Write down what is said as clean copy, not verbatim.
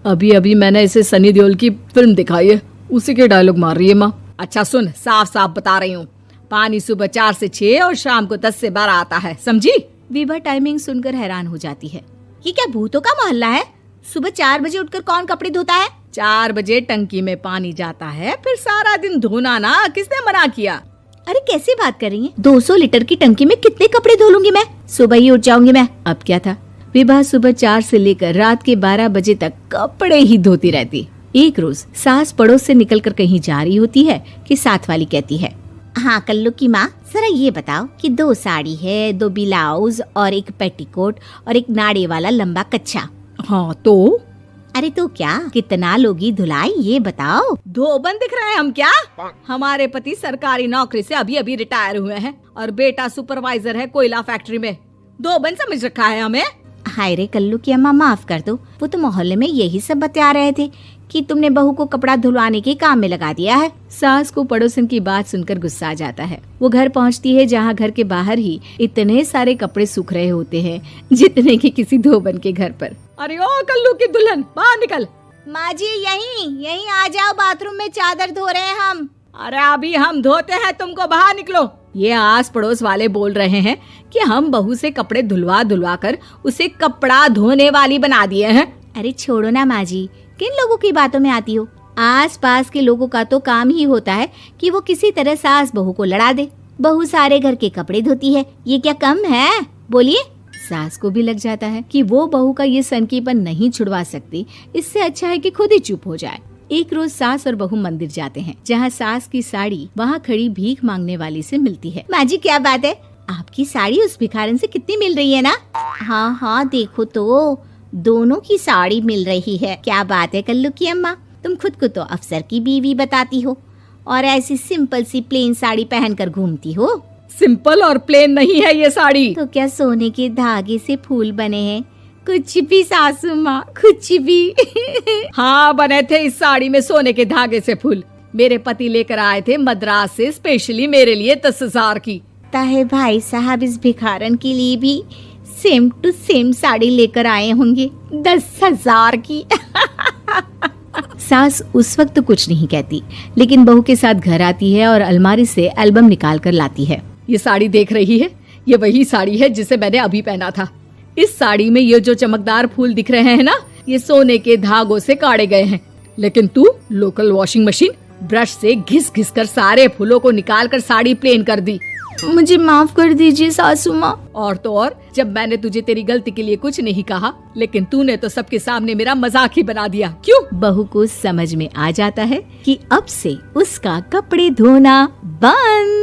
अभी अभी मैंने इसे सनी देओल की फिल्म दिखाई है, उसी के डायलॉग मार रही है माँ। अच्छा सुन, साफ साफ बता रही हूँ, पानी सुबह 4 से 6 और शाम को 10 से 12 आता है, समझी? विभा टाइमिंग सुनकर हैरान हो जाती है। ये क्या भूतों का मोहल्ला है? सुबह 4 बजे उठकर कौन कपड़े धोता है? 4 बजे टंकी में पानी जाता है, फिर सारा दिन धोना ना, किसने मना किया? अरे कैसी बात कर रही हैं? 200 लीटर की टंकी में कितने कपड़े धो लूंगी मैं? सुबह ही उठ जाऊंगी मैं। अब क्या था, विभा सुबह 4 से लेकर रात के 12 बजे तक कपड़े ही धोती रहती। एक रोज सास पड़ोस से निकलकर कहीं जा रही होती है कि साथ वाली कहती है, हाँ कल्लू की माँ, जरा ये बताओ कि 2 साड़ी है, 2 ब्लाउज और एक पेटीकोट और एक नाड़े वाला लंबा कच्छा। हाँ तो? अरे तो क्या, कितना लोगी धुलाई ये बताओ। धोबन दिख रहे हैं हम क्या? हमारे पति सरकारी नौकरी से अभी अभी रिटायर हुए हैं और बेटा सुपरवाइजर है कोयला फैक्ट्री में। धोबन समझ रखा है हमें? हाय रे कल्लू की अम्मा, माफ कर दो, वो तो मोहल्ले में यही सब बता रहे थे कि तुमने बहू को कपड़ा धुलवाने के काम में लगा दिया है। सास को पड़ोसन की बात सुनकर गुस्सा आ जाता है। वो घर पहुंचती है जहां घर के बाहर ही इतने सारे कपड़े सूख रहे होते हैं जितने कि किसी धोबन के घर पर। अरे ओ कल्लू की दुल्हन, बाहर निकल। माँ जी यहीं आ जाओ, बाथरूम में चादर धो रहे हैं हम। अरे अभी हम धोते हैं, तुमको बाहर निकलो। ये आस पड़ोस वाले बोल रहे हैं कि हम बहू से कपड़े धुलवा कर उसे कपड़ा धोने वाली बना दिए हैं। अरे छोड़ो ना माँ जी, किन लोगों की बातों में आती हो? आस पास के लोगों का तो काम ही होता है कि वो किसी तरह सास बहू को लड़ा दे। बहू सारे घर के कपड़े धोती है, ये क्या कम है? बोलिए। सास को भी लग जाता है कि वो बहू का ये सनकीपन नहीं छुड़वा सकती, इससे अच्छा है कि खुद ही चुप हो जाए। एक रोज सास और बहू मंदिर जाते हैं, जहाँ सास की साड़ी वहाँ खड़ी भीख मांगने वाली से मिलती है। माँ जी क्या बात है, आपकी साड़ी उस भिखारन से कितनी मिल रही है ना? हाँ देखो तो दोनों की साड़ी मिल रही है। क्या बात है कल्लू की अम्मा, तुम खुद को तो अफसर की बीवी बताती हो और ऐसी सिंपल सी प्लेन साड़ी पहनकर घूमती हो। सिंपल और प्लेन नहीं है ये साड़ी। तो क्या सोने के धागे से फूल बने हैं? कुछ भी सासू माँ, कुछ भी। हाँ बने थे इस साड़ी में सोने के धागे से फूल। मेरे पति लेकर आए थे मद्रास से स्पेशली मेरे लिए 10,000 की। ताहे भाई साहब इस भिखारन के लिए भी सेम टू सेम साड़ी लेकर आए होंगे 10,000 की। सास उस वक्त कुछ नहीं कहती, लेकिन बहू के साथ घर आती है और अलमारी से एल्बम निकाल कर लाती है। ये साड़ी देख रही है, ये वही साड़ी है जिसे मैंने अभी पहना था। इस साड़ी में ये जो चमकदार फूल दिख रहे हैं ना, ये सोने के धागों से काटे गए हैं। लेकिन तू लोकल वॉशिंग मशीन ब्रश से घिस घिस कर सारे फूलों को निकाल कर साड़ी प्लेन कर दी। मुझे माफ कर दीजिए सासू माँ। और तो और, जब मैंने तुझे तेरी गलती के लिए कुछ नहीं कहा, लेकिन तूने तो सबके सामने मेरा मजाक ही बना दिया। क्यों? बहू को समझ में आ जाता है कि अब से उसका कपड़े धोना बंद।